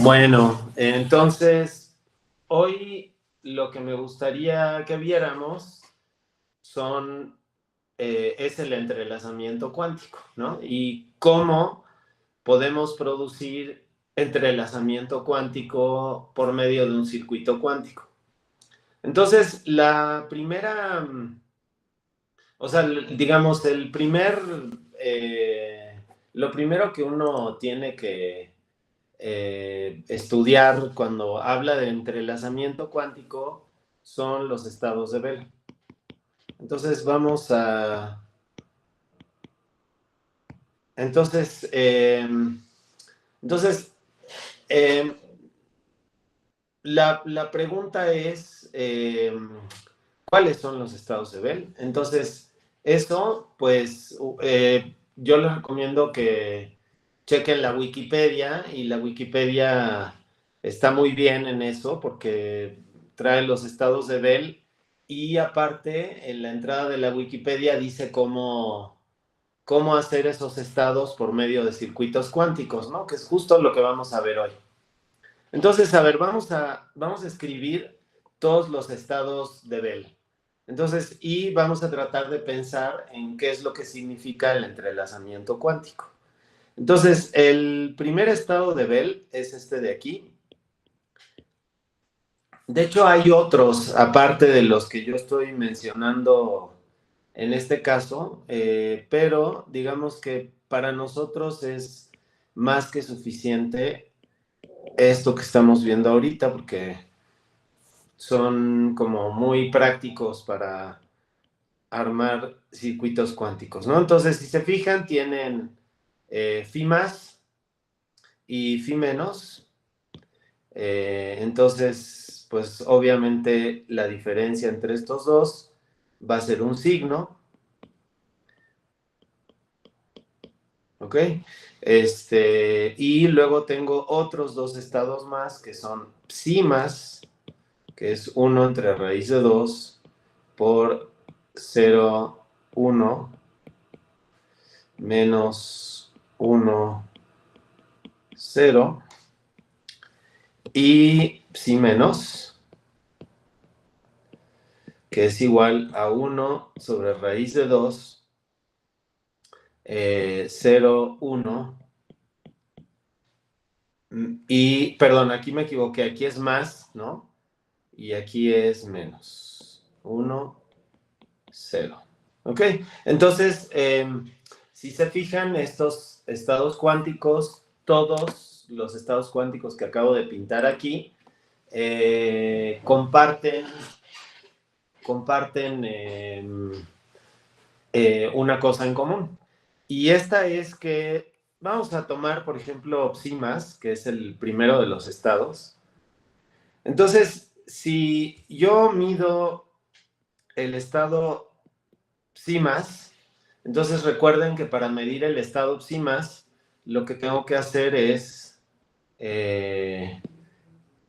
Bueno, entonces, hoy lo que me gustaría que viéramos es el entrelazamiento cuántico, ¿no? Y cómo podemos producir entrelazamiento cuántico por medio de un circuito cuántico. Entonces, o sea, digamos, lo primero que uno tiene que estudiar cuando habla de entrelazamiento cuántico son los estados de Bell. Entonces entonces, entonces eh, la pregunta es, ¿cuáles son los estados de Bell? Entonces, eso, pues, yo les recomiendo que chequen la Wikipedia, y la Wikipedia está muy bien en eso porque trae los estados de Bell, y aparte, en la entrada de la Wikipedia dice cómo hacer esos estados por medio de circuitos cuánticos, ¿no? Que es justo lo que vamos a ver hoy. Entonces, a ver, vamos a escribir todos los estados de Bell. Entonces, y vamos a tratar de pensar en qué es lo que significa el entrelazamiento cuántico. Entonces, el primer estado de Bell es este de aquí. De hecho, hay otros, aparte de los que yo estoy mencionando en este caso, pero digamos que para nosotros es más que suficiente esto que estamos viendo ahorita, porque son como muy prácticos para armar circuitos cuánticos, ¿no? Entonces, si se fijan, tienen phi más y phi menos. Entonces, pues obviamente la diferencia entre estos dos va a ser un signo, ¿ok? Y luego tengo otros dos estados más que son psi más, que es 1 entre raíz de 2 por 0,1 menos 1, 0, y psi menos, que es igual a 1 sobre raíz de 2, 0, 1, y, perdón, aquí me equivoqué, aquí es más, ¿no? Y aquí es menos, 1, 0. ¿Ok? Entonces, si se fijan, estos estados cuánticos, todos los estados cuánticos que acabo de pintar aquí, comparten una cosa en común. Y esta es que vamos a tomar, por ejemplo, psi más, que es el primero de los estados. Entonces, si yo mido el estado psi más, entonces recuerden que para medir el estado psi más, lo que tengo que hacer es,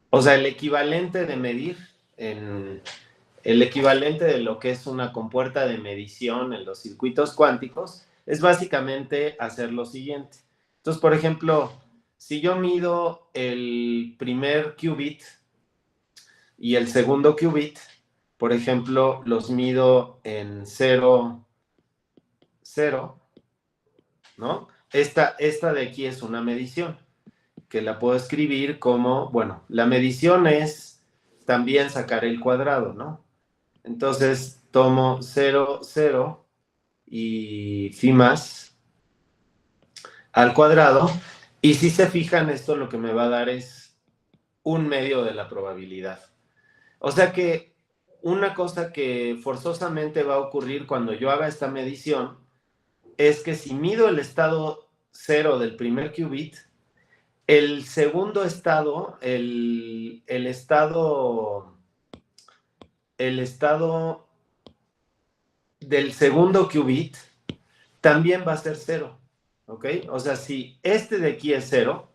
o sea, el equivalente de medir el equivalente de lo que es una compuerta de medición en los circuitos cuánticos es básicamente hacer lo siguiente. Entonces, por ejemplo, si yo mido el primer qubit y el segundo qubit, por ejemplo, los mido en 0, 0, ¿no? Esta de aquí es una medición, que la puedo escribir como, bueno, la medición es también sacar el cuadrado, ¿no? Entonces tomo 0, 0 y phi más al cuadrado. Y si se fijan, esto lo que me va a dar es un medio de la probabilidad. O sea que una cosa que forzosamente va a ocurrir cuando yo haga esta medición es que si mido el estado 0 del primer qubit, el segundo estado, el estado del segundo qubit también va a ser 0, ¿ok? O sea, si este de aquí es 0,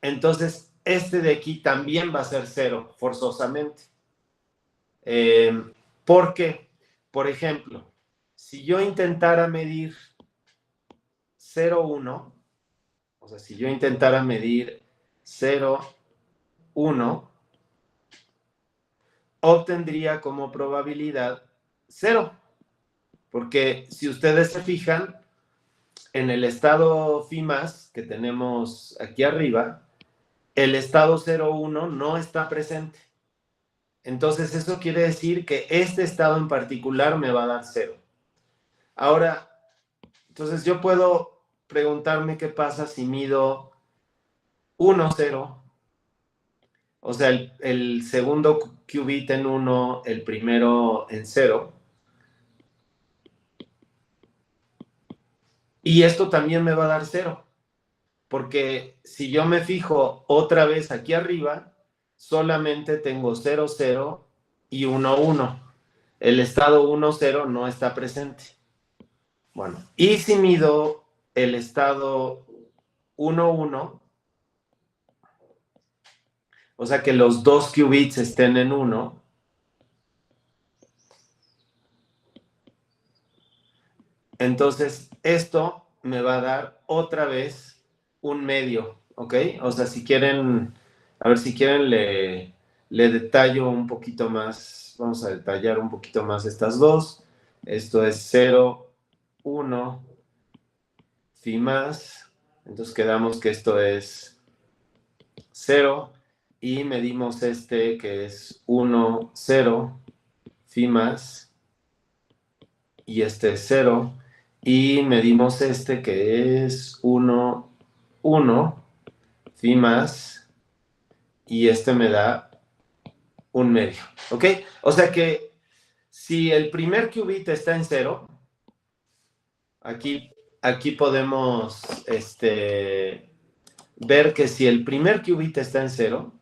entonces este de aquí también va a ser 0, forzosamente. ¿Por qué? Por ejemplo, si yo intentara medir 0,1, o sea, si yo intentara medir 0, 1, obtendría como probabilidad 0. Porque si ustedes se fijan, en el estado phi más que tenemos aquí arriba, el estado 0, 1 no está presente. Entonces eso quiere decir que este estado en particular me va a dar 0. Ahora, entonces yo puedo preguntarme qué pasa si mido 1, 0. O sea, el segundo qubit en 1, el primero en 0. Y esto también me va a dar 0. Porque si yo me fijo otra vez aquí arriba, solamente tengo 0, 0 y 1, 1. El estado 1, 0 no está presente. Bueno, y si mido el estado 1, 1, o sea que los dos qubits estén en 1, entonces esto me va a dar otra vez un medio, ¿ok? O sea, si quieren, a ver si quieren le detallo un poquito más, vamos a detallar un poquito más estas dos. Esto es 0, 1, phi más, entonces quedamos que esto es 0 y medimos este que es 1, 0, phi más, y este es 0, y medimos este que es 1, 1, phi más, y este me da un medio, ¿ok? O sea que si el primer qubit está en 0, aquí podemos ver que si el primer qubit está en 0,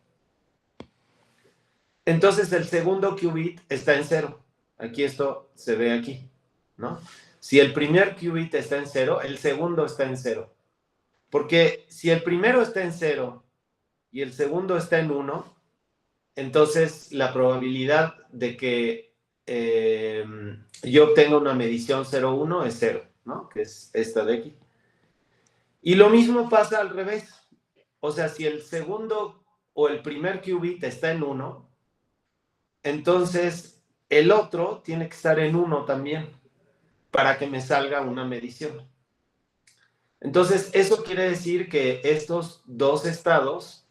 entonces el segundo qubit está en 0. Aquí esto se ve aquí, ¿no? Si el primer qubit está en 0, el segundo está en 0. Porque si el primero está en 0 y el segundo está en 1, entonces la probabilidad de que yo obtenga una medición 0,1 es 0, ¿no? Que es esta de aquí. Y lo mismo pasa al revés. O sea, si el segundo o el primer qubit está en 1, entonces el otro tiene que estar en 1 también para que me salga una medición. Entonces, eso quiere decir que estos dos estados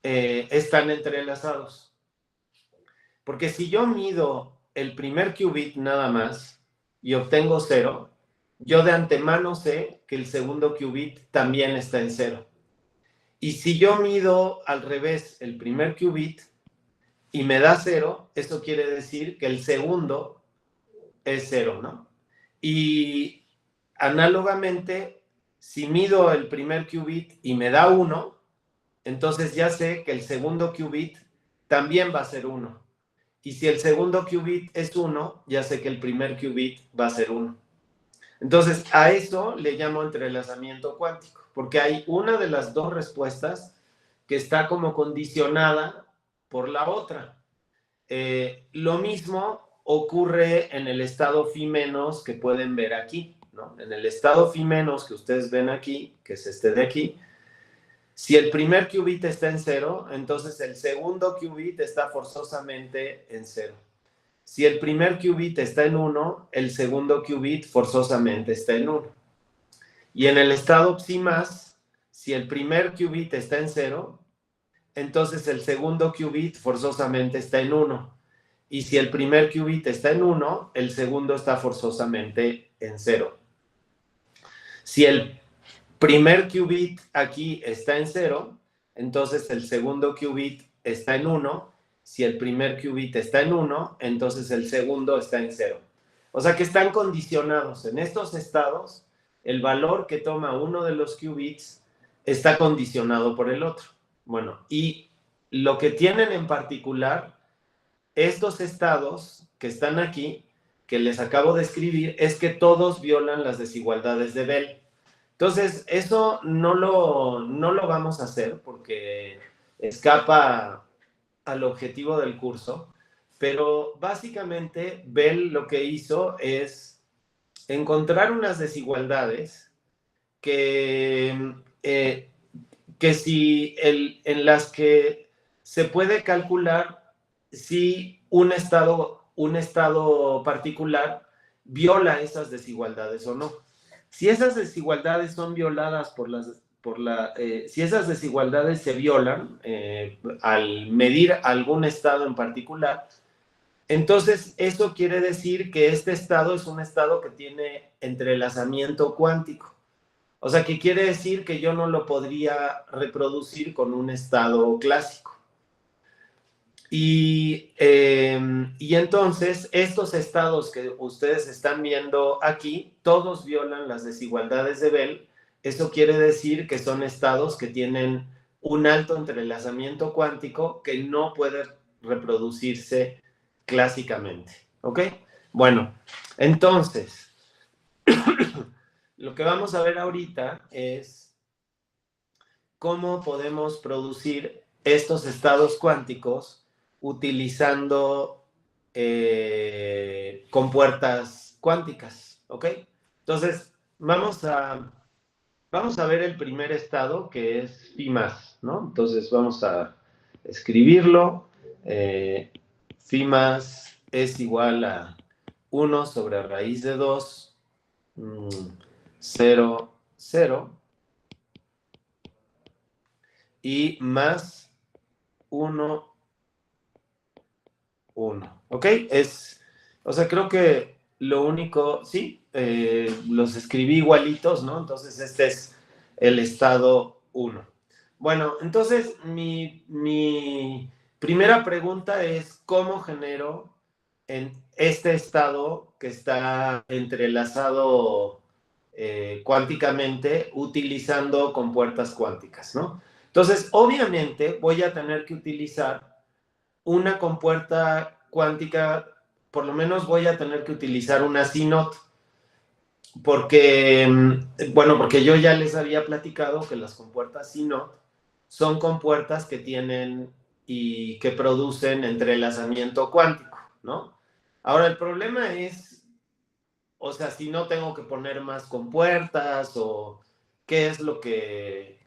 están entrelazados. Porque si yo mido el primer qubit nada más y obtengo 0, yo de antemano sé que el segundo qubit también está en 0. Y si yo mido al revés el primer qubit y me da 0, eso quiere decir que el segundo es 0, ¿no? Y análogamente, si mido el primer qubit y me da 1, entonces ya sé que el segundo qubit también va a ser 1. Y si el segundo qubit es 1, ya sé que el primer qubit va a ser 1. Entonces, a eso le llamo entrelazamiento cuántico, porque hay una de las dos respuestas que está como condicionada por la otra. Lo mismo ocurre en el estado phi menos que pueden ver aquí, ¿no? En el estado phi menos que ustedes ven aquí, que es este de aquí, si el primer qubit está en 0, entonces el segundo qubit está forzosamente en 0. Si el primer qubit está en 1, el segundo qubit forzosamente está en 1. Y en el estado psi más, si el primer qubit está en 0, entonces el segundo qubit forzosamente está en 1. Y si el primer qubit está en 1, el segundo está forzosamente en 0. Si el primer qubit aquí está en 0, entonces el segundo qubit está en 1. Si el primer qubit está en 1, entonces el segundo está en 0. O sea que están condicionados. En estos estados, el valor que toma uno de los qubits está condicionado por el otro. Bueno, y lo que tienen en particular estos estados que están aquí, que les acabo de escribir, es que todos violan las desigualdades de Bell. Entonces, eso no lo vamos a hacer porque escapa al objetivo del curso, pero básicamente Bell lo que hizo es encontrar unas desigualdades que que si en las que se puede calcular si un estado particular viola esas desigualdades o no. Si esas desigualdades son violadas si esas desigualdades se violan al medir algún estado en particular, entonces eso quiere decir que este estado es un estado que tiene entrelazamiento cuántico. O sea, que quiere decir que yo no lo podría reproducir con un estado clásico. Y entonces, estos estados que ustedes están viendo aquí, todos violan las desigualdades de Bell. Eso quiere decir que son estados que tienen un alto entrelazamiento cuántico que no puede reproducirse clásicamente. ¿Ok? Bueno, entonces, lo que vamos a ver ahorita es cómo podemos producir estos estados cuánticos utilizando compuertas cuánticas, ¿ok? Entonces, vamos a ver el primer estado, que es phi más, ¿no? Entonces, vamos a escribirlo. Phi más es igual a 1 sobre raíz de 2, 0, 0, y más 1, 1. ¿Ok? O sea, creo que lo único, sí, los escribí igualitos, ¿no? Entonces, este es el estado 1. Bueno, entonces, mi primera pregunta es, ¿cómo genero en este estado que está entrelazado cuánticamente utilizando compuertas cuánticas, ¿no? Entonces, obviamente, voy a tener que utilizar una compuerta cuántica, por lo menos voy a tener que utilizar una CNOT, porque, bueno, porque yo ya les había platicado que las compuertas CNOT son compuertas que tienen y que producen entrelazamiento cuántico, ¿no? Ahora, el problema es, o sea, si no tengo que poner más compuertas o qué es lo que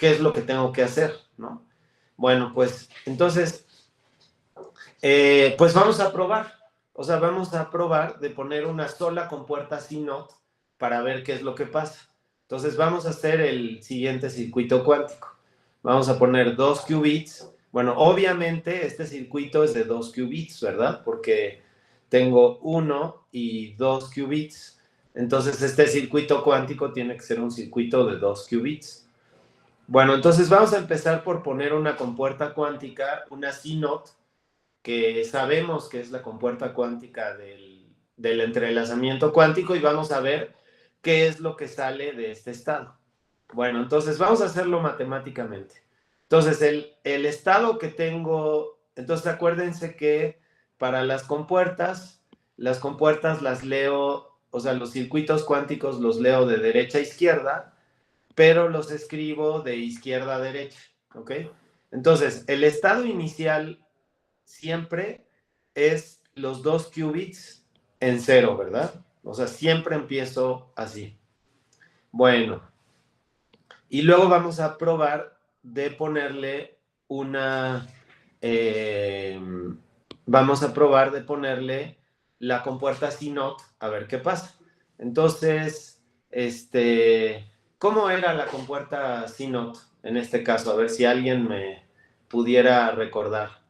tengo que hacer, ¿no? Bueno, pues entonces pues vamos a probar. O sea, vamos a probar de poner una sola compuerta CNOT para ver qué es lo que pasa. Entonces vamos a hacer el siguiente circuito cuántico. Vamos a poner 2 qubits. Bueno, obviamente este circuito es de 2 qubits, ¿verdad? Porque tengo 1 y 2 qubits. Entonces este circuito cuántico tiene que ser un circuito de 2 qubits. Bueno, entonces vamos a empezar por poner una compuerta cuántica, una CNOT, que sabemos que es la compuerta cuántica del entrelazamiento cuántico, y vamos a ver qué es lo que sale de este estado. Bueno, entonces vamos a hacerlo matemáticamente. Entonces, el estado que tengo, entonces acuérdense que para las compuertas las leo, o sea, los circuitos cuánticos los leo de derecha a izquierda, pero los escribo de izquierda a derecha, ¿ok? Entonces, el estado inicial siempre es los 2 qubits en 0, ¿verdad? O sea, siempre empiezo así. Bueno, y luego vamos a probar de ponerle una... vamos a probar de ponerle la compuerta CNOT a ver qué pasa. Entonces, ¿cómo era la compuerta CNOT en este caso? A ver si alguien me pudiera recordar.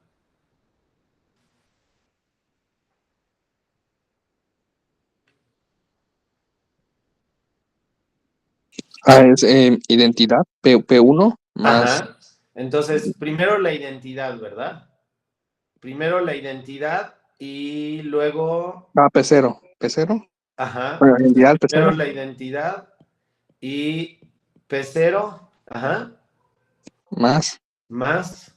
Es identidad P1 más. Ajá. Entonces, primero la identidad, ¿verdad? Primero la identidad y luego, P0. P0. ajá. Bueno, Entonces, identidad primero P0 la identidad y P0, ajá, más. más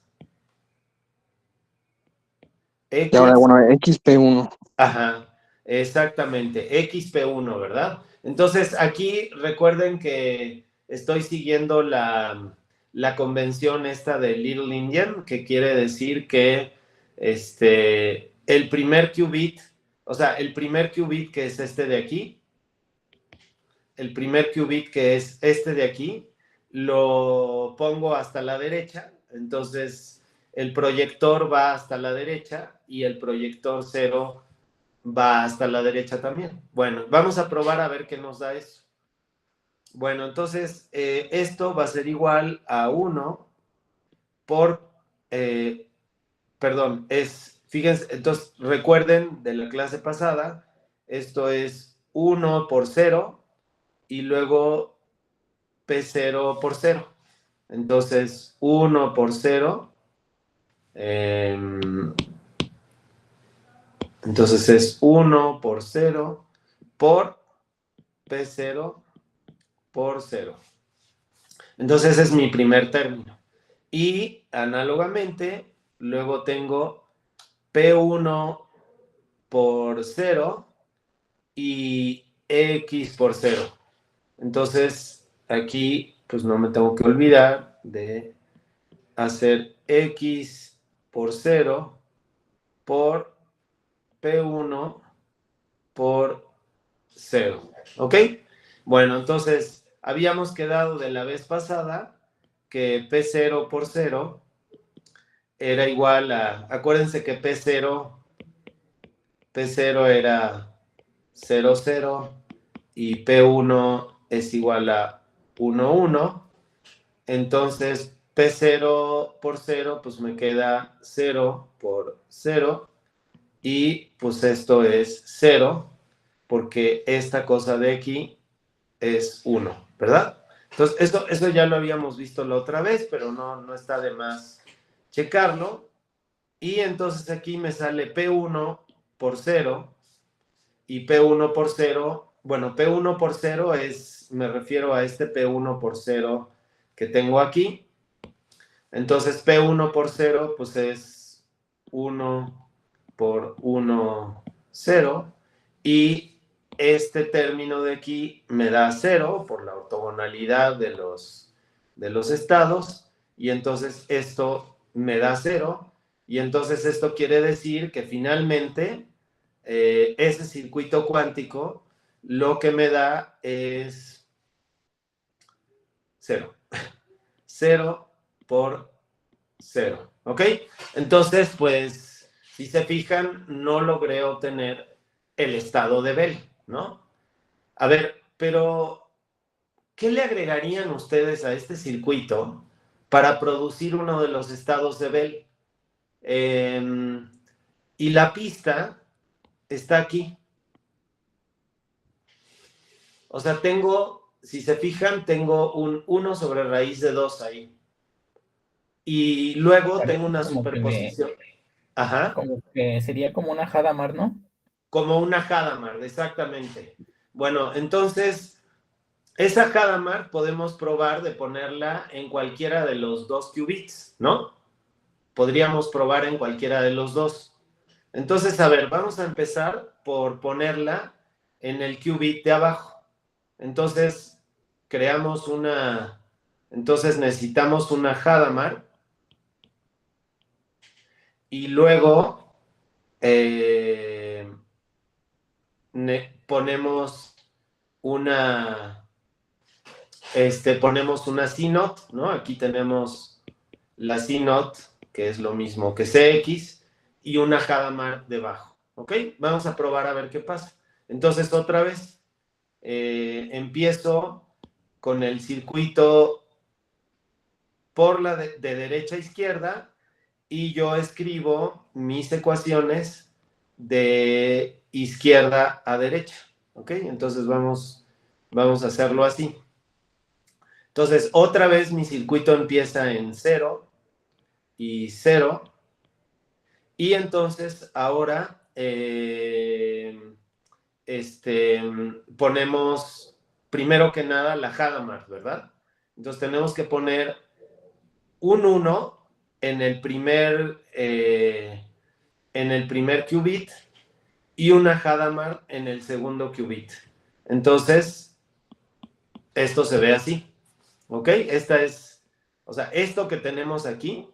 Y ahora, X, bueno, XP1. ajá, exactamente, XP1, ¿verdad? Entonces, aquí recuerden que estoy siguiendo la convención esta de Little Indian, que quiere decir que el primer qubit, o sea, el primer qubit que es este de aquí, el primer qubit que es este de aquí, lo pongo hasta la derecha, entonces el proyector va hasta la derecha y el proyector 0 va hasta la derecha también. Bueno, vamos a probar a ver qué nos da eso. Bueno, entonces esto va a ser igual a 1 por, perdón, fíjense, entonces recuerden de la clase pasada, esto es 1 por 0 y luego P0 por 0. Entonces, 1 por 0. Entonces es 1 por 0 por P0 por 0. Entonces ese es mi primer término. Y análogamente, luego tengo P1 por 0 y X por 0. Entonces, aquí pues no me tengo que olvidar de hacer X por 0 por P1 por 0. ¿Ok? Bueno, entonces habíamos quedado de la vez pasada que P0 por 0 era igual a, acuérdense que P0 era 0, 0 y P1 es igual a 1, 1. Entonces P0 por 0 pues me queda 0 por 0 y pues esto es 0 porque esta cosa de aquí es 1, ¿verdad? Entonces, esto ya lo habíamos visto la otra vez, pero no está de más checarlo. Y entonces aquí me sale P1 por 0 y P1 por 0, bueno, P1 por 0 es, me refiero a este P1 por 0 que tengo aquí. Entonces P1 por 0 pues es 1 por 1, 0. Y este término de aquí me da 0 por la ortogonalidad de los estados. Y entonces esto me da 0. Y entonces esto quiere decir que finalmente ese circuito cuántico lo que me da es 0. 0 por 0, ¿ok? Entonces, pues, si se fijan, no logré obtener el estado de Bell, ¿no? A ver, pero, ¿qué le agregarían ustedes a este circuito para producir uno de los estados de Bell? Y la pista está aquí. O sea, si se fijan, tengo un 1 sobre raíz de 2 ahí. Y luego tengo una superposición. Ajá. Como que sería como una Hadamard, ¿no? Como una Hadamard, exactamente. Bueno, entonces, esa Hadamard podemos probar de ponerla en cualquiera de los dos qubits, ¿no? Podríamos probar en cualquiera de los dos. Entonces, a ver, vamos a empezar por ponerla en el qubit de abajo. Entonces, entonces necesitamos una Hadamard y luego ponemos ponemos una C0, ¿no? Aquí tenemos la C0, que es lo mismo que CX, y una Hadamard debajo, ¿ok? Vamos a probar a ver qué pasa. Entonces, otra vez, empiezo con el circuito por la de derecha a izquierda y yo escribo mis ecuaciones de izquierda a derecha, ¿ok? Entonces vamos a hacerlo así. Entonces, otra vez mi circuito empieza en 0 y 0. Y entonces ahora ponemos primero que nada la Hadamard, ¿verdad? Entonces tenemos que poner un 1 en el primer qubit y una Hadamard en el segundo qubit. Entonces, esto se ve así. ¿Ok? O sea, esto que tenemos aquí,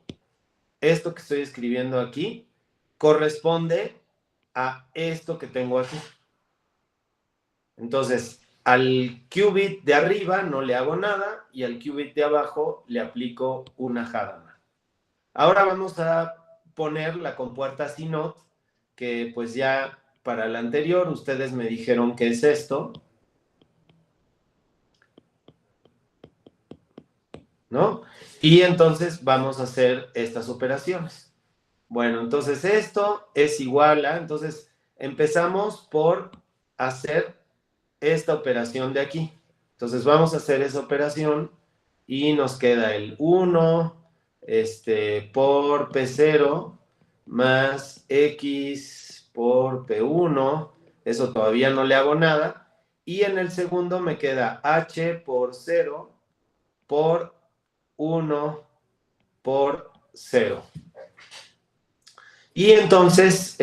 esto que estoy escribiendo aquí, corresponde a esto que tengo aquí. Entonces, al qubit de arriba no le hago nada y al qubit de abajo le aplico una Hadamard. Ahora vamos a poner la compuerta CNOT, que pues ya para la anterior ustedes me dijeron que es esto, ¿no? Y entonces vamos a hacer estas operaciones. Bueno, entonces esto es igual a, entonces empezamos por hacer esta operación de aquí. Entonces vamos a hacer esa operación y nos queda el 1 por P0 más X por P1. Eso todavía no le hago nada. Y en el segundo me queda H por 0 por 1 por 0. Y entonces,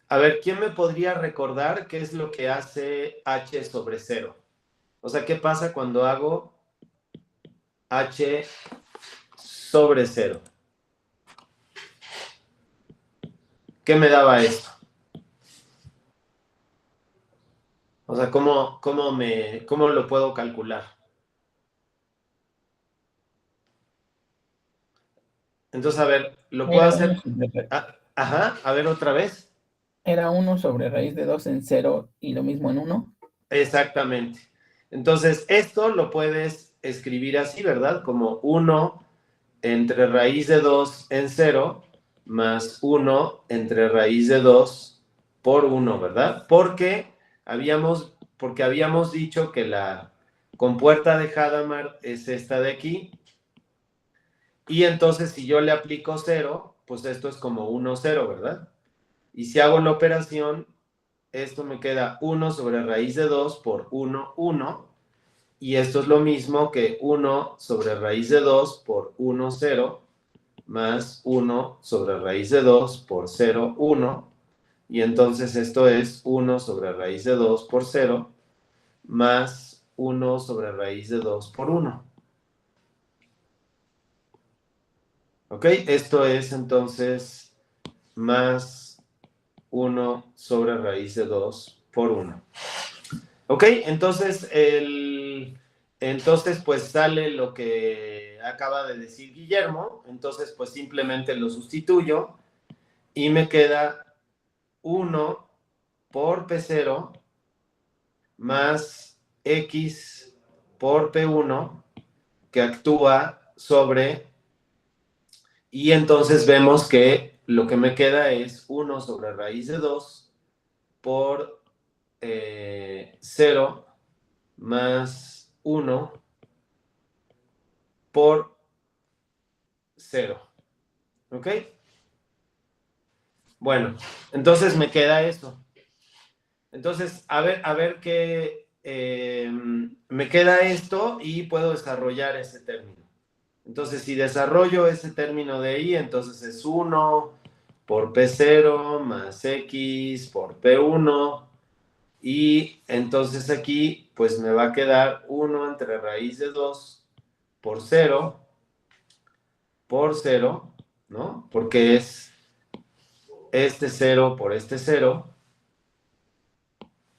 a ver, ¿quién me podría recordar qué es lo que hace H sobre 0? O sea, ¿qué pasa cuando hago H sobre 0? ¿Qué me daba esto? O sea, ¿cómo lo puedo calcular? Entonces, a ver, ¿lo puedo hacer? Ajá, a ver otra vez. Era 1 sobre raíz de 2 en 0 y lo mismo en 1. Exactamente. Entonces, esto lo puedes escribir así, ¿verdad? Como 1 entre raíz de 2 en 0 más 1 entre raíz de 2 por 1, ¿verdad? Porque habíamos dicho que la compuerta de Hadamard es esta de aquí. Y entonces, si yo le aplico 0, pues esto es como 1, 0, ¿verdad? Y si hago la operación, esto me queda 1 sobre raíz de 2 por 1, 1. Y esto es lo mismo que 1 sobre raíz de 2 por 1, 0, más 1 sobre raíz de 2 por 0, 1. Y entonces esto es 1 sobre raíz de 2 por 0, más 1 sobre raíz de 2 por 1. ¿Ok? Esto es entonces más 1 sobre raíz de 2 por 1. ¿Ok? Entonces, pues sale lo que acaba de decir Guillermo. Entonces, pues simplemente lo sustituyo y me queda 1 por P0 más X por P1 que actúa sobre, y entonces vemos que lo que me queda es 1 sobre raíz de 2 por 0 más 1 por 0. ¿Ok? Bueno, entonces me queda eso. Entonces, a ver qué me queda esto y puedo desarrollar ese término. Entonces, si desarrollo ese término de ahí, entonces es 1 por P0 más X por P1. Y entonces aquí, pues me va a quedar 1 entre raíz de 2 por 0, ¿no? Porque es este 0 por este 0,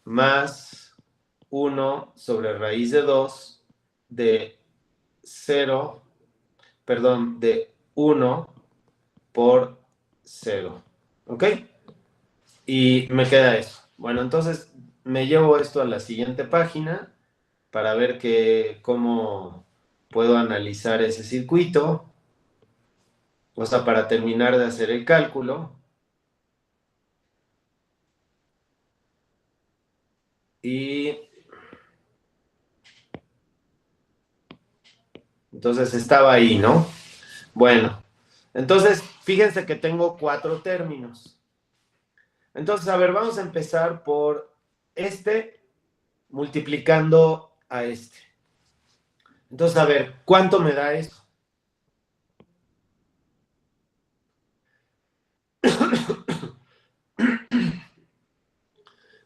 más 1 sobre raíz de 2 de 0, perdón, de 1 por 0. ¿Ok? Y me queda eso. Bueno, entonces me llevo esto a la siguiente página para ver cómo puedo analizar ese circuito. O sea, para terminar de hacer el cálculo. Y entonces estaba ahí, ¿no? Bueno, entonces fíjense que tengo 4 términos. Entonces, a ver, vamos a empezar por este multiplicando a este. Entonces, a ver, ¿cuánto me da eso?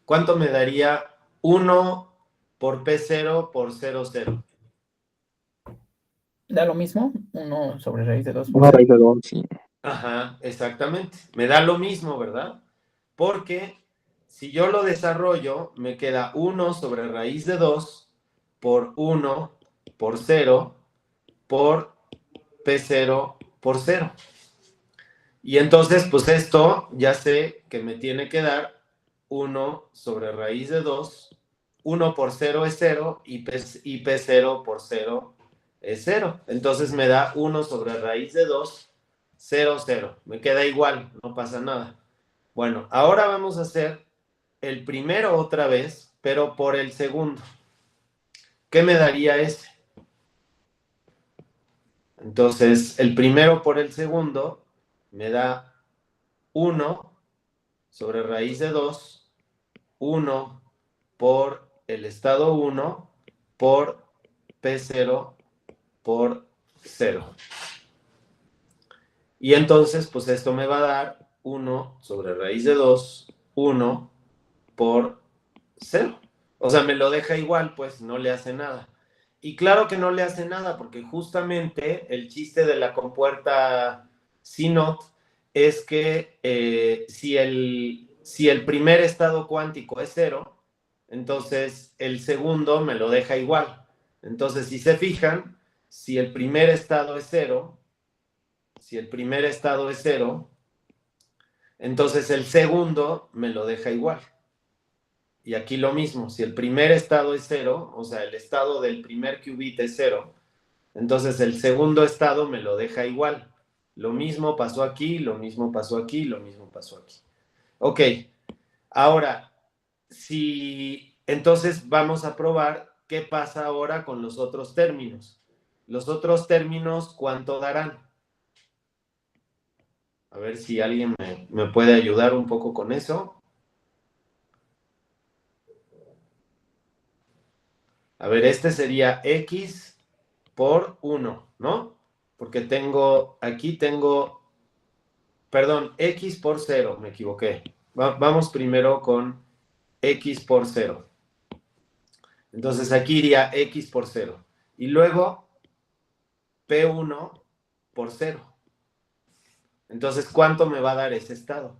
¿Cuánto me daría 1 por P0 por 0, 0? Da lo mismo, 1 sobre raíz de 2 por 1 0. raíz de 2, sí. Ajá, exactamente. Me da lo mismo, ¿verdad? Porque Si yo lo desarrollo, me queda 1 sobre raíz de 2 por 1 por 0 por P0 por 0. Y entonces, pues esto ya sé que me tiene que dar 1 sobre raíz de 2, 1 por 0 es 0 y P0 por 0 es 0. Entonces me da 1 sobre raíz de 2, 0, 0. Me queda igual, no pasa nada. Bueno, ahora vamos a hacer el primero otra vez, pero por el segundo. ¿Qué me daría ese? Entonces, el primero por el segundo me da 1 sobre raíz de 2, 1 por el estado 1 por P0 por 0. Y entonces, pues esto me va a dar 1 sobre raíz de 2, 1 por 0. O sea, me lo deja igual, pues no le hace nada. Y claro que no le hace nada, porque justamente el chiste de la compuerta CNOT es que si el primer estado cuántico es 0, entonces el segundo me lo deja igual. Entonces, si se fijan, si el primer estado es 0, entonces el segundo me lo deja igual. Y aquí lo mismo, si el primer estado es 0, o sea, el estado del primer qubit es 0, entonces el segundo estado me lo deja igual. Lo mismo pasó aquí, lo mismo pasó aquí, lo mismo pasó aquí. Ok, ahora, entonces vamos a probar qué pasa ahora con los otros términos. Los otros términos, ¿cuánto darán? A ver si alguien me puede ayudar un poco con eso. A ver, este sería X por 1, ¿no? Porque perdón, X por 0, me equivoqué. Vamos primero con X por 0. Entonces aquí iría X por 0. Y luego P1 por 0. Entonces, ¿cuánto me va a dar ese estado?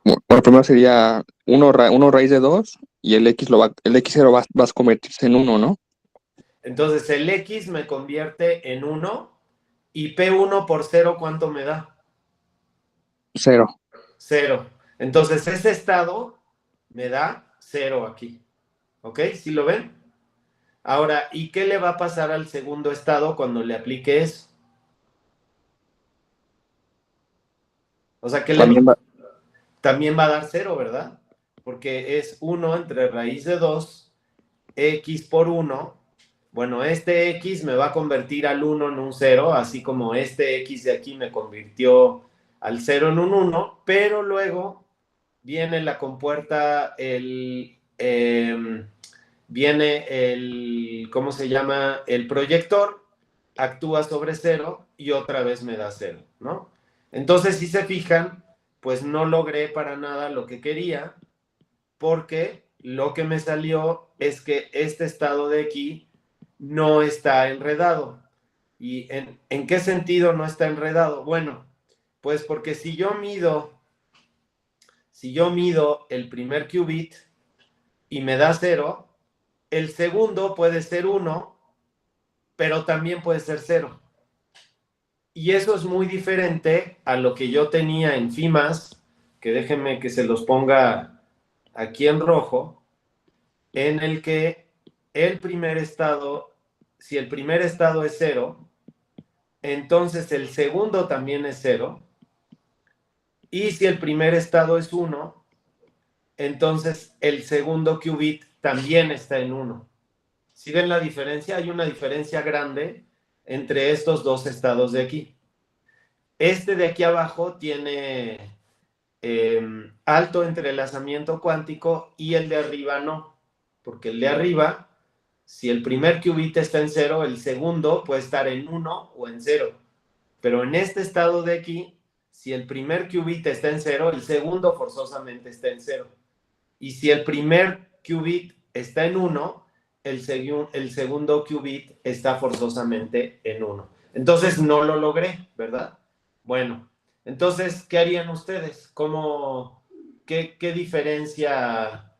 Bueno, primero sería 1 raíz de 2 y el X0 va a convertirse en 1, ¿no? Entonces, el X me convierte en 1 y P1 por 0, ¿cuánto me da? 0. 0. Entonces, ese estado me da 0 aquí. ¿Ok? ¿Sí lo ven? Ahora, ¿y qué le va a pasar al segundo estado cuando le aplique eso? O sea, también va a dar 0, ¿verdad? Porque es 1 entre raíz de 2, X por 1. Bueno, este X me va a convertir al 1 en un 0, así como este X de aquí me convirtió al 0 en un 1, pero luego viene la compuerta, viene ¿cómo se llama? El proyector, actúa sobre 0 y otra vez me da 0, ¿no? Entonces, si se fijan, pues no logré para nada lo que quería, porque lo que me salió es que este estado de aquí no está enredado. ¿Y en qué sentido no está enredado? Bueno, pues porque si yo mido el primer qubit y me da 0, el segundo puede ser 1, pero también puede ser 0. Y eso es muy diferente a lo que yo tenía en FIMAS, que déjenme que se los ponga aquí en rojo, en el que el primer estado, si el primer estado es 0, entonces el segundo también es 0. Y si el primer estado es 1, entonces el segundo qubit también está en 1. ¿Sí ven la diferencia? Hay una diferencia grande entre estos dos estados de aquí. Este de aquí abajo tiene alto entrelazamiento cuántico y el de arriba no, porque el de arriba, si el primer qubit está en 0, el segundo puede estar en 1 o en 0. Pero en este estado de aquí, si el primer qubit está en 0, el segundo forzosamente está en 0. Y si el primer qubit está en 1, el segundo qubit está forzosamente en 1. Entonces no lo logré, ¿verdad? Bueno, entonces, ¿qué harían ustedes? ¿qué diferencia,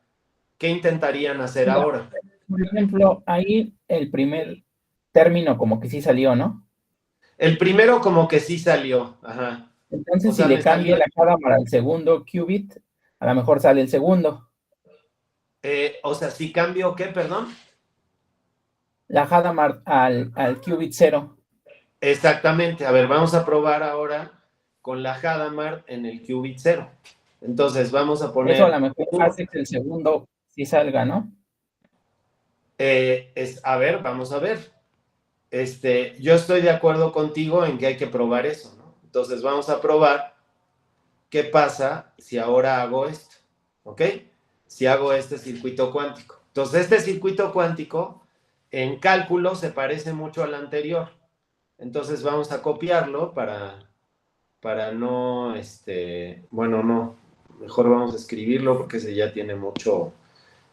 qué intentarían hacer Mira, ahora? por ejemplo, ahí el primer término como que sí salió, ¿no? El primero como que sí salió, ajá. O Entonces, si sea, le me cambio salió, la Hadamard al segundo qubit, a lo mejor sale el segundo. o sea, sí cambio, ¿qué? Perdón. La Hadamard al qubit 0. Exactamente. A ver, vamos a probar ahora con la Hadamard en el qubit 0. Entonces, vamos a Eso a lo poner mejor uno. hace que el segundo sí salga, ¿no? A ver, vamos a ver. Yo estoy de acuerdo contigo en que hay que probar eso, ¿no? Entonces, vamos a probar qué pasa si ahora hago esto, ¿ok? Si hago este circuito cuántico. Entonces, este circuito cuántico en cálculo se parece mucho al anterior. Entonces, vamos a copiarlo para no, bueno, no, mejor vamos a escribirlo porque ese ya tiene mucho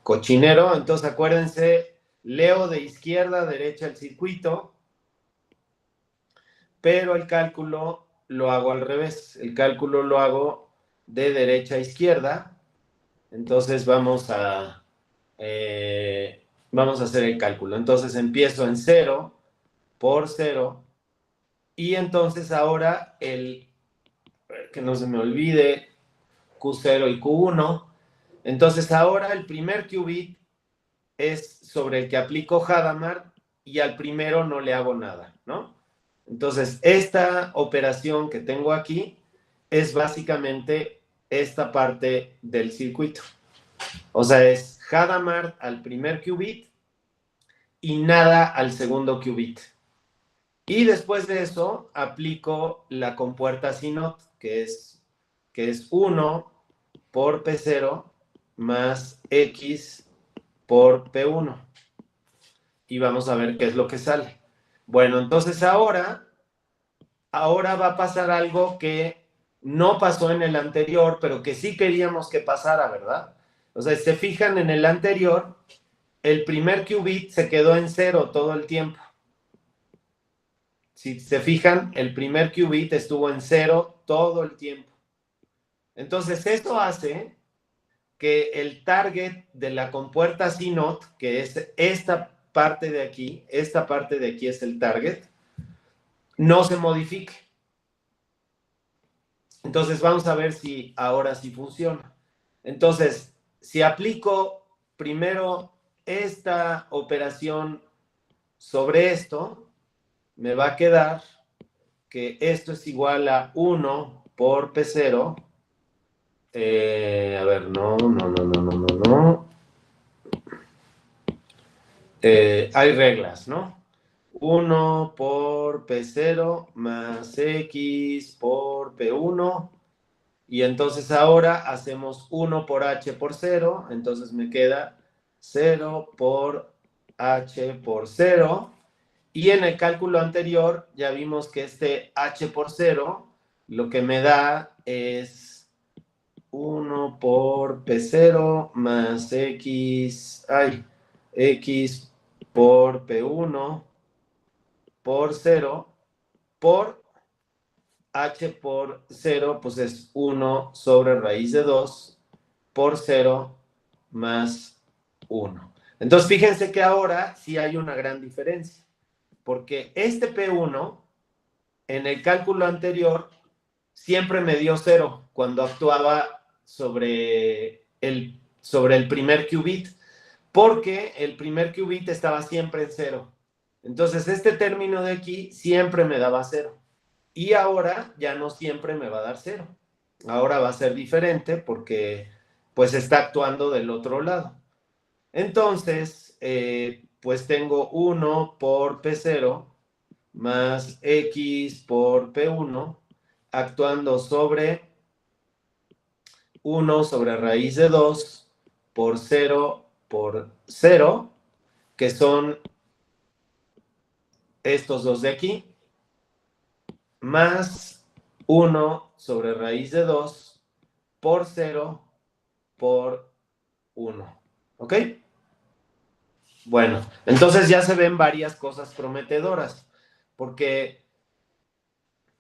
cochinero. Entonces, acuérdense, leo de izquierda a derecha el circuito, pero el cálculo lo hago al revés. El cálculo lo hago de derecha a izquierda. Entonces, vamos a hacer el cálculo. Entonces, empiezo en 0 por 0 y entonces ahora que no se me olvide, Q0 y Q1. Entonces ahora el primer qubit es sobre el que aplico Hadamard y al primero no le hago nada, ¿no? Entonces esta operación que tengo aquí es básicamente esta parte del circuito. O sea, es Hadamard al primer qubit y nada al segundo qubit. Y después de eso aplico la compuerta CNOT, que es 1 por P0 más X por P1. Y vamos a ver qué es lo que sale. Bueno, entonces ahora va a pasar algo que no pasó en el anterior, pero que sí queríamos que pasara, ¿verdad? O sea, si se fijan en el anterior, el primer qubit se quedó en 0 todo el tiempo. Si se fijan, el primer qubit estuvo en 0 todo el tiempo. Entonces, esto hace que el target de la compuerta CNOT, que es esta parte de aquí es el target, no se modifique. Entonces, vamos a ver si ahora sí funciona. Entonces, si aplico primero esta operación sobre esto, me va a quedar que esto es igual a 1 por P0. A ver, no. Hay reglas, ¿no? 1 por P0 más X por P1. Y entonces ahora hacemos 1 por H por 0. Entonces me queda 0 por H por 0. Y en el cálculo anterior ya vimos que este H por 0 lo que me da es 1 por P0 más X por P1 por 0 por H por 0, pues es 1 sobre raíz de 2 por 0 más 1. Entonces fíjense que ahora sí hay una gran diferencia, porque este P1 en el cálculo anterior siempre me dio 0 cuando actuaba sobre el primer qubit, porque el primer qubit estaba siempre en 0. Entonces este término de aquí siempre me daba 0. Y ahora ya no siempre me va a dar 0. Ahora va a ser diferente porque pues está actuando del otro lado. Entonces, pues tengo 1 por P0 más X por P1 actuando sobre 1 sobre raíz de 2 por 0 por 0, que son estos dos de aquí, más 1 sobre raíz de 2 por 0 por 1. ¿Ok? Bueno, entonces ya se ven varias cosas prometedoras, porque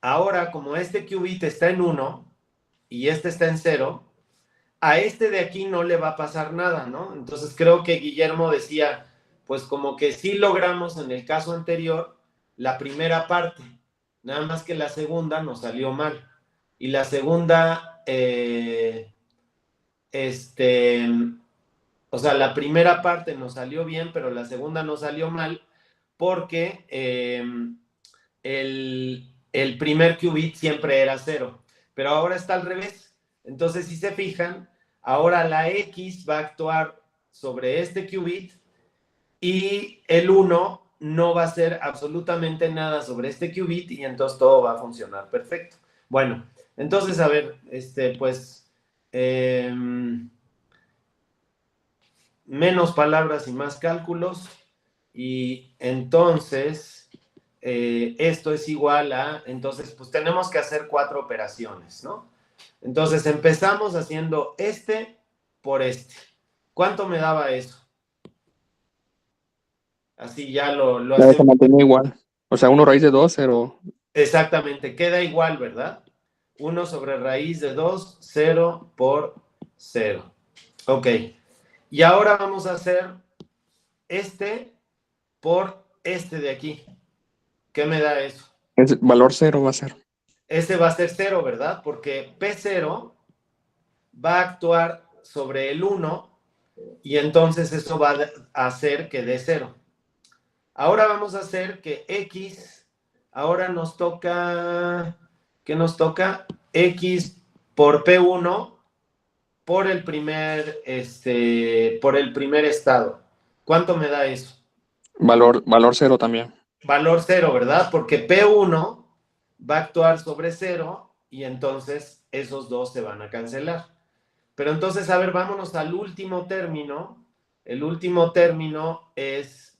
ahora como este qubit está en 1 y este está en 0, a este de aquí no le va a pasar nada, ¿no? Entonces creo que Guillermo decía, pues como que sí logramos en el caso anterior la primera parte, nada más que la segunda nos salió mal. Y la segunda, o sea, la primera parte nos salió bien, pero la segunda nos salió mal porque el primer qubit siempre era 0, pero ahora está al revés. Entonces, si se fijan, ahora la X va a actuar sobre este qubit y el 1 no va a hacer absolutamente nada sobre este qubit y entonces todo va a funcionar perfecto. Bueno, entonces, a ver, pues, menos palabras y más cálculos. Y entonces, esto es igual a, entonces, pues tenemos que hacer 4 operaciones, ¿no? Entonces, empezamos haciendo este por este. ¿Cuánto me daba eso? Así ya lo Ya se hacemos. mantiene igual. O sea, 1 raíz de 2, 0. Exactamente, queda igual, ¿verdad? 1 sobre raíz de 2, 0 por 0. Ok. Y ahora vamos a hacer este por este de aquí. ¿Qué me da eso? Es valor 0 va a ser. Este va a ser 0, ¿verdad? Porque P0 va a actuar sobre el 1 y entonces eso va a hacer que dé 0. Ahora vamos a hacer que X, ahora nos toca, ¿qué nos toca? X por P1 por el primer estado. ¿Cuánto me da eso? Valor 0 también. Valor 0, ¿verdad? Porque P1 va a actuar sobre 0 y entonces esos dos se van a cancelar. Pero entonces, a ver, vámonos al último término. El último término es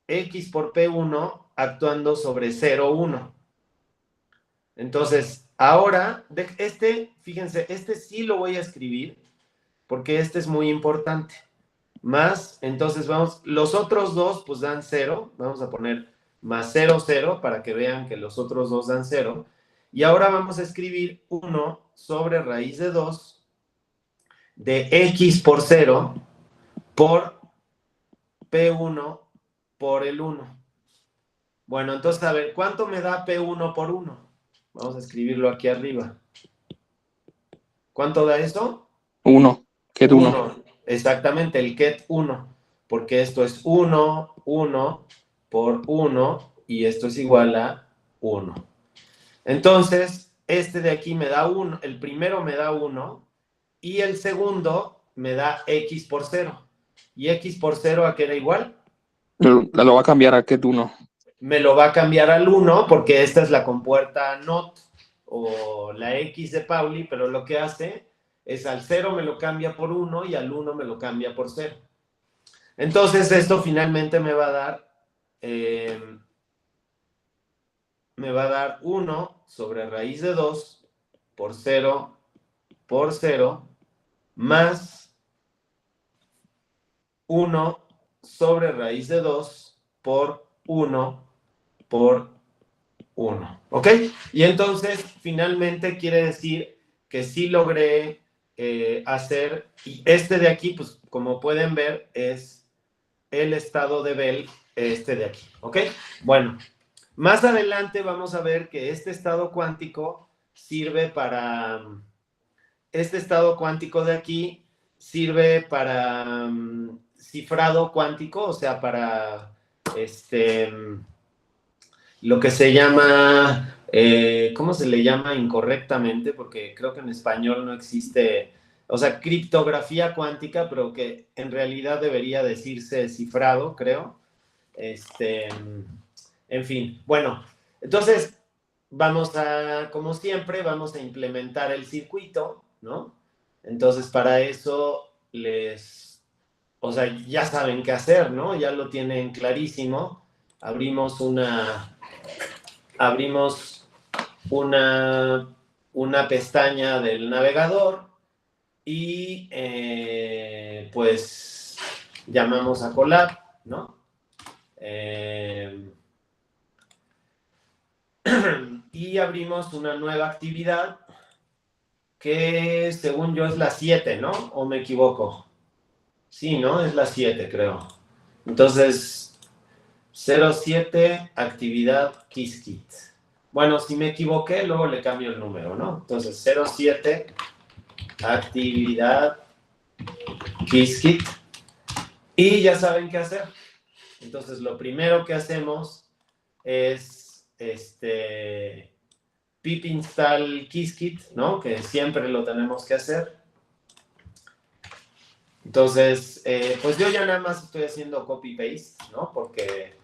X por P1 actuando sobre 0, 1. Entonces, ahora, fíjense, este sí lo voy a escribir porque este es muy importante. Más, entonces vamos, los otros dos pues dan 0, vamos a poner más 0, 0 para que vean que los otros dos dan 0. Y ahora vamos a escribir 1 sobre raíz de 2 de X por 0 por P1 por el 1. Bueno, entonces a ver, ¿cuánto me da P1 por 1? Vamos a escribirlo aquí arriba. ¿Cuánto da eso? 1. ¿Qué 1? 1, exactamente, el ket 1, porque esto es 1, 1 por 1 y esto es igual a 1. Entonces, este de aquí me da 1, el primero me da 1 y el segundo me da X por 0. ¿Y X por 0 a qué era igual? Lo va a cambiar a ¿qué 1? Me lo va a cambiar al 1 porque esta es la compuerta NOT o la X de Pauli, pero lo que hace es al 0 me lo cambia por 1 y al 1 me lo cambia por 0. Entonces esto finalmente me va a dar 1 sobre raíz de 2 por 0 más 1 sobre raíz de 2 por 1 por 1. ¿Ok? Y entonces finalmente quiere decir que sí logré hacer, y este de aquí, pues como pueden ver, es el estado de Bell, este de aquí. ¿Ok? Bueno, más adelante vamos a ver que este estado cuántico sirve para, este estado cuántico de aquí sirve para cifrado cuántico, o sea, para lo que se llama, ¿cómo se le llama incorrectamente? Porque creo que en español no existe, o sea, criptografía cuántica, pero que en realidad debería decirse cifrado, creo. En fin, bueno, entonces como siempre, vamos a implementar el circuito, ¿no? Entonces, para eso o sea, ya saben qué hacer, ¿no? Ya lo tienen clarísimo. Abrimos una pestaña del navegador y pues llamamos a Colab, ¿no? Y abrimos una nueva actividad que según yo es la 7, ¿no? ¿O me equivoco? Sí, ¿no? Es la 7, creo. Entonces, 07, actividad Qiskit. Bueno, si me equivoqué, luego le cambio el número, ¿no? Entonces, 07, actividad Qiskit. Y ya saben qué hacer. Entonces, lo primero que hacemos es pip install Qiskit, ¿no? Que siempre lo tenemos que hacer. Entonces, pues yo ya nada más estoy haciendo copy-paste, ¿no? Porque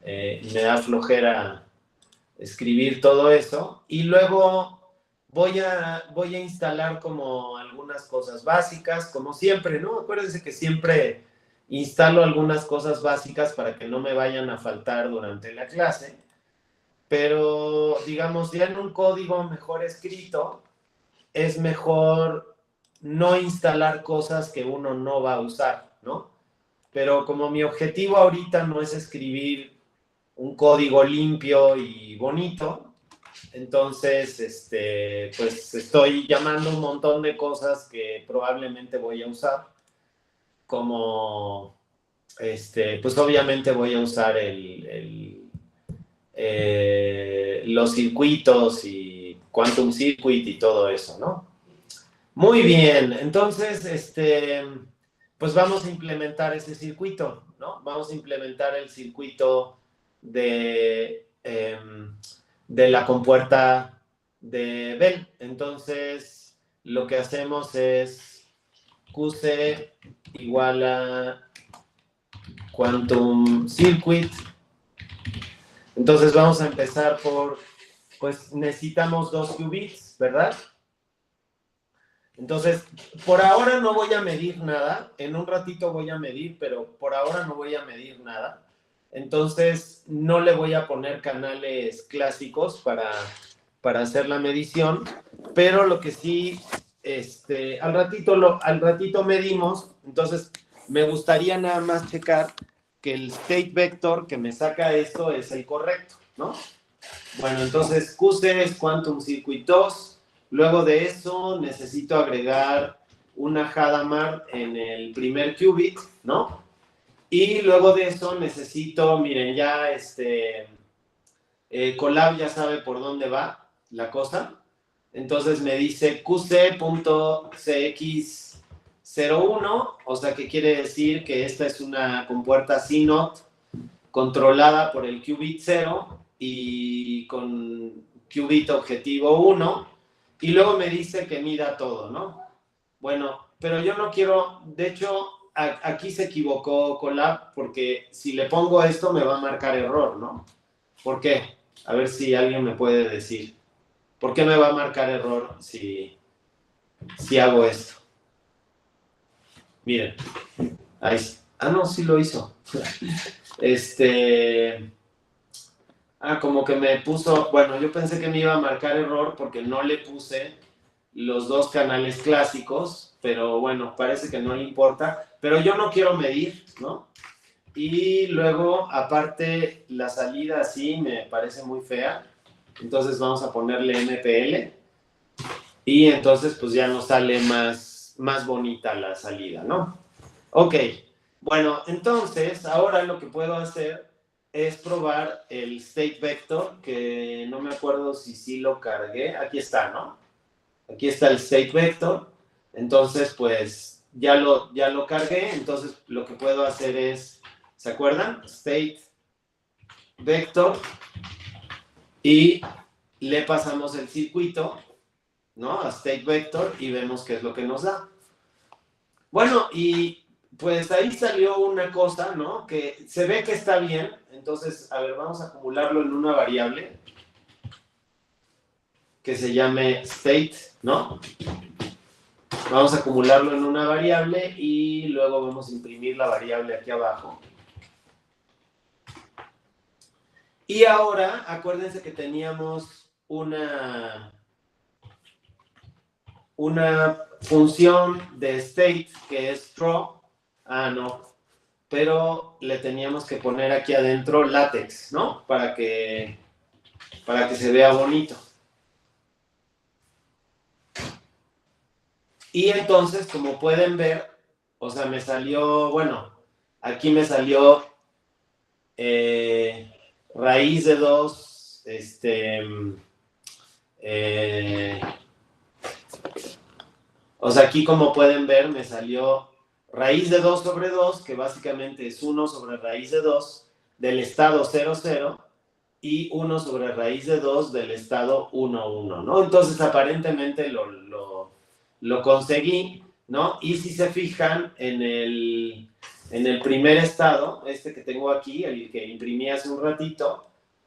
me da flojera escribir todo eso. Y luego voy a instalar como algunas cosas básicas, como siempre, ¿no? Acuérdense que siempre instalo algunas cosas básicas para que no me vayan a faltar durante la clase. Pero, digamos, ya en un código mejor escrito, es mejor no instalar cosas que uno no va a usar, ¿no? Pero como mi objetivo ahorita no es escribir un código limpio y bonito, entonces, pues estoy llamando un montón de cosas que probablemente voy a usar, como, pues obviamente voy a usar los circuitos y Quantum Circuit y todo eso, ¿no? Muy bien, entonces, pues vamos a implementar ese circuito, ¿no? Vamos a implementar el circuito de la compuerta de Bell. Entonces, lo que hacemos es QC igual a Quantum Circuit. Entonces, vamos a empezar por, pues necesitamos 2 qubits, ¿verdad? Entonces, por ahora no voy a medir nada. En un ratito voy a medir, pero por ahora no voy a medir nada. Entonces, no le voy a poner canales clásicos para hacer la medición. Pero lo que sí, al ratito medimos. Entonces, me gustaría nada más checar que el state vector que me saca esto es el correcto, ¿no? Bueno, entonces QC es Quantum Circuit 2. Luego de eso necesito agregar una Hadamard en el primer qubit, ¿no? Y luego de eso necesito, miren, ya Colab ya sabe por dónde va la cosa. Entonces me dice QC.CX01, o sea que quiere decir que esta es una compuerta CNOT controlada por el qubit 0 y con qubit objetivo 1, y luego me dice que mida todo, ¿no? Bueno, pero yo no quiero, de hecho, aquí se equivocó Colab, porque si le pongo esto me va a marcar error, ¿no? ¿Por qué? A ver si alguien me puede decir. ¿Por qué me va a marcar error si hago esto? Miren, ahí. No, sí lo hizo. Como que me puso, bueno, yo pensé que me iba a marcar error porque no le puse los 2 canales clásicos, pero bueno, parece que no le importa, pero yo no quiero medir, ¿no? Y luego, aparte, la salida así me parece muy fea, entonces vamos a ponerle MPL, y entonces pues ya nos sale más bonita la salida, ¿no? Ok, bueno, entonces ahora lo que puedo hacer es probar el state vector, que no me acuerdo si sí lo cargué. Aquí está, ¿no? Aquí está el state vector. Entonces, pues ya lo cargué. Entonces, lo que puedo hacer es, ¿se acuerdan? State vector. Y le pasamos el circuito, ¿no? A state vector y vemos qué es lo que nos da. Bueno, y pues ahí salió una cosa, ¿no? Que se ve que está bien. Entonces, a ver, vamos a acumularlo en una variable que se llame state, ¿no? Vamos a acumularlo en una variable y luego vamos a imprimir la variable aquí abajo. Y ahora, acuérdense que teníamos una función de state que es throw. No. Pero le teníamos que poner aquí adentro látex, ¿no? Para que se vea bonito. Y entonces, como pueden ver, o sea, me salió, bueno, aquí me salió raíz de 2, o sea, aquí como pueden ver me salió raíz de 2 sobre 2, que básicamente es 1 sobre raíz de 2 del estado 0, 0, y 1 sobre raíz de 2 del estado 1, 1, ¿no? Entonces, aparentemente lo conseguí, ¿no? Y si se fijan en el primer estado, este que tengo aquí, el que imprimí hace un ratito,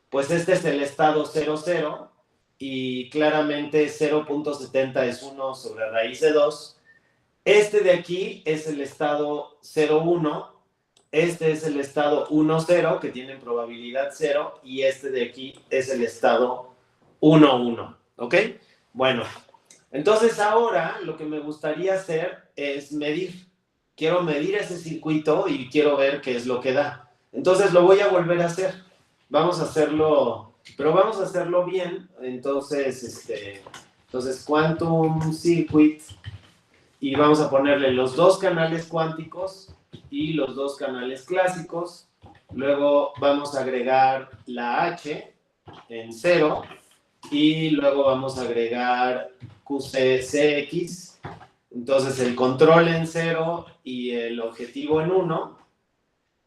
pues este es el estado 0, 0, y claramente 0.70 es 1 sobre raíz de 2. Este de aquí es el estado 0,1, este es el estado 1,0, que tiene probabilidad 0, y este de aquí es el estado 1,1, ¿ok? Bueno, entonces ahora lo que me gustaría hacer es medir. Quiero medir ese circuito y quiero ver qué es lo que da. Entonces lo voy a volver a hacer. Vamos a hacerlo, pero vamos a hacerlo bien. Entonces Quantum Circuit, y vamos a ponerle los dos canales cuánticos y los dos canales clásicos. Luego vamos a agregar la H en 0 y luego vamos a agregar QCX. Entonces el control en 0 y el objetivo en 1.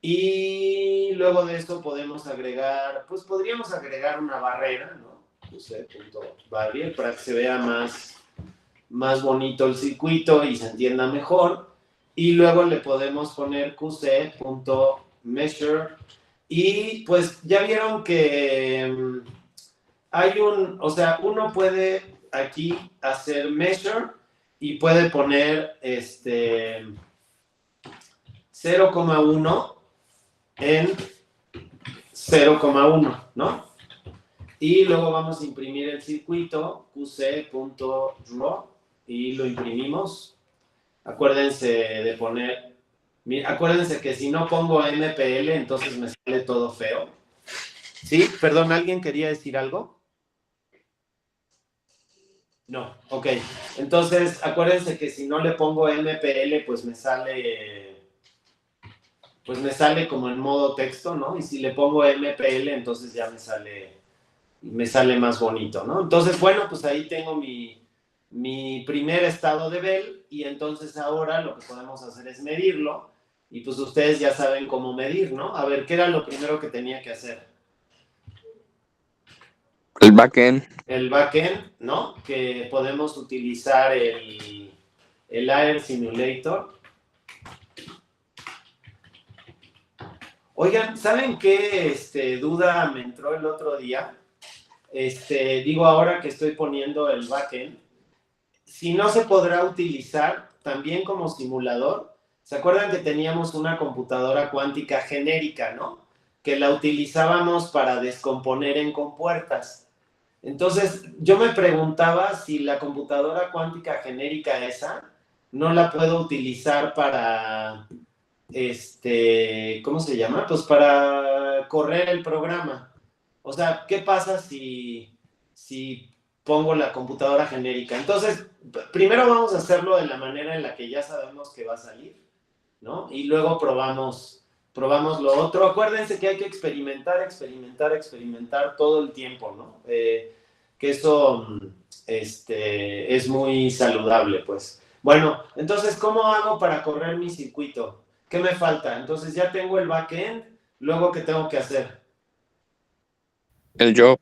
Y luego de esto podemos agregar, pues podríamos agregar una barrera, ¿no? QC.barrier para que se vea más bonito el circuito y se entienda mejor. Y luego le podemos poner qc.measure. Y pues ya vieron que hay o sea, uno puede aquí hacer measure y puede poner 0,1 en 0,1, ¿no? Y luego vamos a imprimir el circuito qc.draw y lo imprimimos. Acuérdense de poner, acuérdense que si no pongo MPL, entonces me sale todo feo. ¿Sí? Perdón, ¿alguien quería decir algo? No, ok. Entonces, acuérdense que si no le pongo MPL, pues me sale como en modo texto, ¿no? Y si le pongo MPL, entonces ya me sale más bonito, ¿no? Entonces, bueno, pues ahí tengo mi primer estado de Bell, y entonces ahora lo que podemos hacer es medirlo, y pues ustedes ya saben cómo medir, ¿no? A ver, ¿qué era lo primero que tenía que hacer? El backend. El backend, ¿no? Que podemos utilizar el Air Simulator. Oigan, ¿saben qué duda me entró el otro día? Digo, ahora que estoy poniendo el backend, si no se podrá utilizar también como simulador. ¿Se acuerdan que teníamos una computadora cuántica genérica, ¿no? Que la utilizábamos para descomponer en compuertas. Entonces, yo me preguntaba si la computadora cuántica genérica esa no la puedo utilizar para, ¿cómo se llama? Pues para correr el programa. O sea, ¿qué pasa si pongo la computadora genérica? Entonces, primero vamos a hacerlo de la manera en la que ya sabemos que va a salir, ¿no? Y luego probamos lo otro. Acuérdense que hay que experimentar todo el tiempo, ¿no? Que eso es muy saludable, pues. Bueno, entonces, ¿cómo hago para correr mi circuito? ¿Qué me falta? Entonces ya tengo el backend, luego, ¿qué tengo que hacer? El job.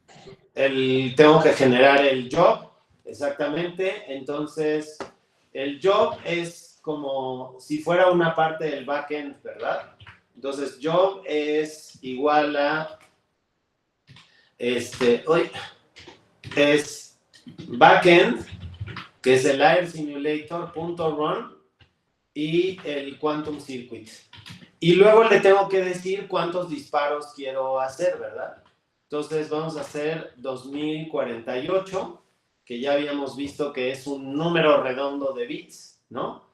Tengo que generar el job, exactamente. Entonces, el job es como si fuera una parte del backend, ¿verdad? Entonces, job es igual a, es backend, que es el Air Simulator.run, y el Quantum Circuit. Y luego le tengo que decir cuántos disparos quiero hacer, ¿verdad? Entonces vamos a hacer 2048, que ya habíamos visto que es un número redondo de bits, ¿no?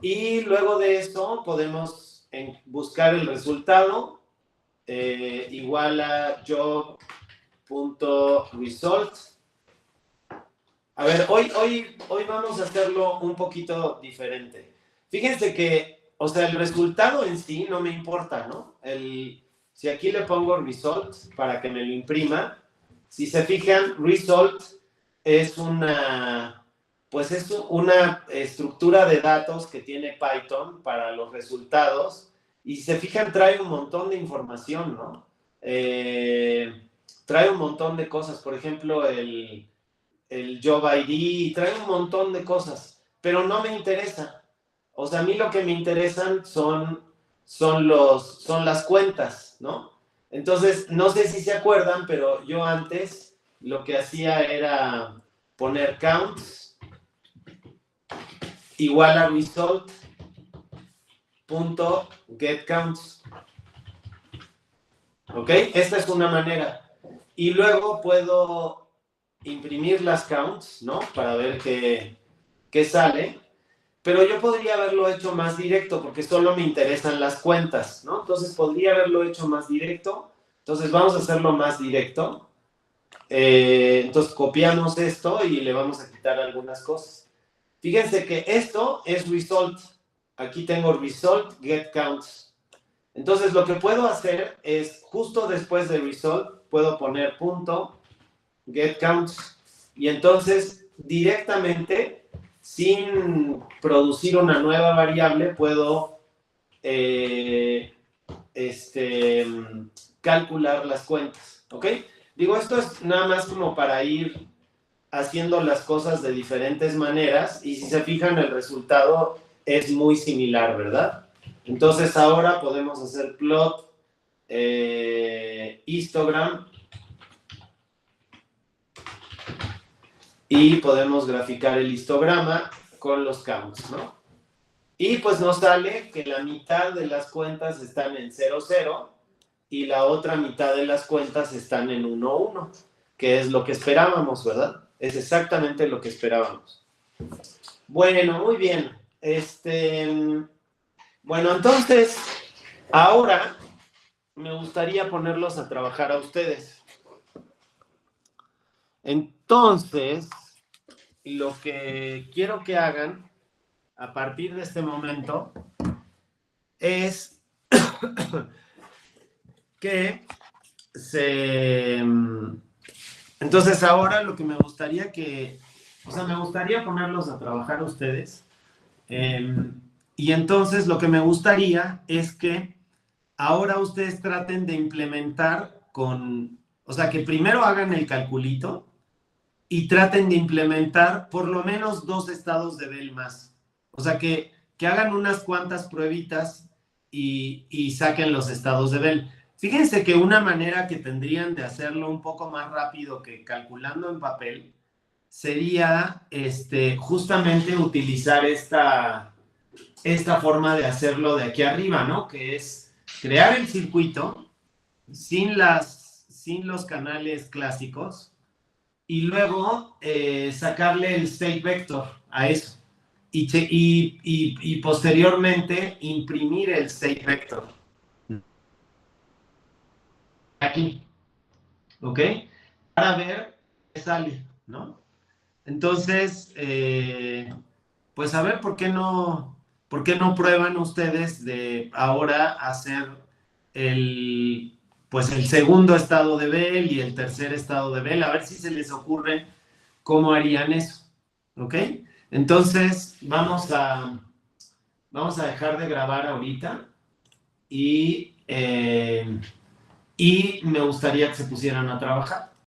Y luego de esto podemos buscar el resultado igual a job.result. A ver, hoy vamos a hacerlo un poquito diferente. Fíjense que, o sea, el resultado en sí no me importa, ¿no? Si aquí le pongo result para que me lo imprima, si se fijan, result es pues es una estructura de datos que tiene Python para los resultados, y si se fijan trae un montón de información, ¿no? Trae un montón de cosas, por ejemplo, el Job ID, trae un montón de cosas, pero no me interesa. O sea, a mí lo que me interesan son las cuentas, ¿no? Entonces, no sé si se acuerdan, pero yo antes lo que hacía era poner counts igual a result.getCounts. ¿Ok? Esta es una manera. Y luego puedo imprimir las counts, ¿no? Para ver qué sale. Pero yo podría haberlo hecho más directo porque solo me interesan las cuentas, ¿no? Entonces podría haberlo hecho más directo. Entonces vamos a hacerlo más directo. Entonces copiamos esto y le vamos a quitar algunas cosas. Fíjense que esto es result. Aquí tengo result, get counts. Entonces lo que puedo hacer es, justo después de result, puedo poner punto get counts. Y entonces directamente, sin producir una nueva variable, puedo calcular las cuentas. ¿Ok? Digo, esto es nada más como para ir haciendo las cosas de diferentes maneras, y si se fijan el resultado es muy similar, ¿verdad? Entonces ahora podemos hacer plot histogram y podemos graficar el histograma con los counts, ¿no? Y pues nos sale que la mitad de las cuentas están en 0, 0 y la otra mitad de las cuentas están en 1, 1, que es lo que esperábamos, ¿verdad? Es exactamente lo que esperábamos. Bueno, muy bien. Bueno, entonces, ahora me gustaría ponerlos a trabajar a ustedes. Entonces, lo que quiero que hagan a partir de este momento es que Entonces ahora lo que me gustaría me gustaría ponerlos a trabajar a ustedes, y entonces lo que me gustaría es que ahora ustedes traten de implementar que primero hagan el calculito y traten de implementar por lo menos 2 estados de Bell más. O sea, que hagan unas cuantas pruebitas y saquen los estados de Bell. Fíjense que una manera que tendrían de hacerlo un poco más rápido que calculando en papel sería justamente utilizar esta forma de hacerlo de aquí arriba, ¿no? Que es crear el circuito sin los canales clásicos y luego sacarle el state vector a eso y posteriormente imprimir el state vector aquí, ¿ok? Para ver qué sale, ¿no? Entonces, pues a ver por qué no prueban ustedes de ahora hacer el segundo estado de Bell y el tercer estado de Bell, a ver si se les ocurre cómo harían eso, ¿ok? Entonces, vamos a dejar de grabar ahorita y me gustaría que se pusieran a trabajar.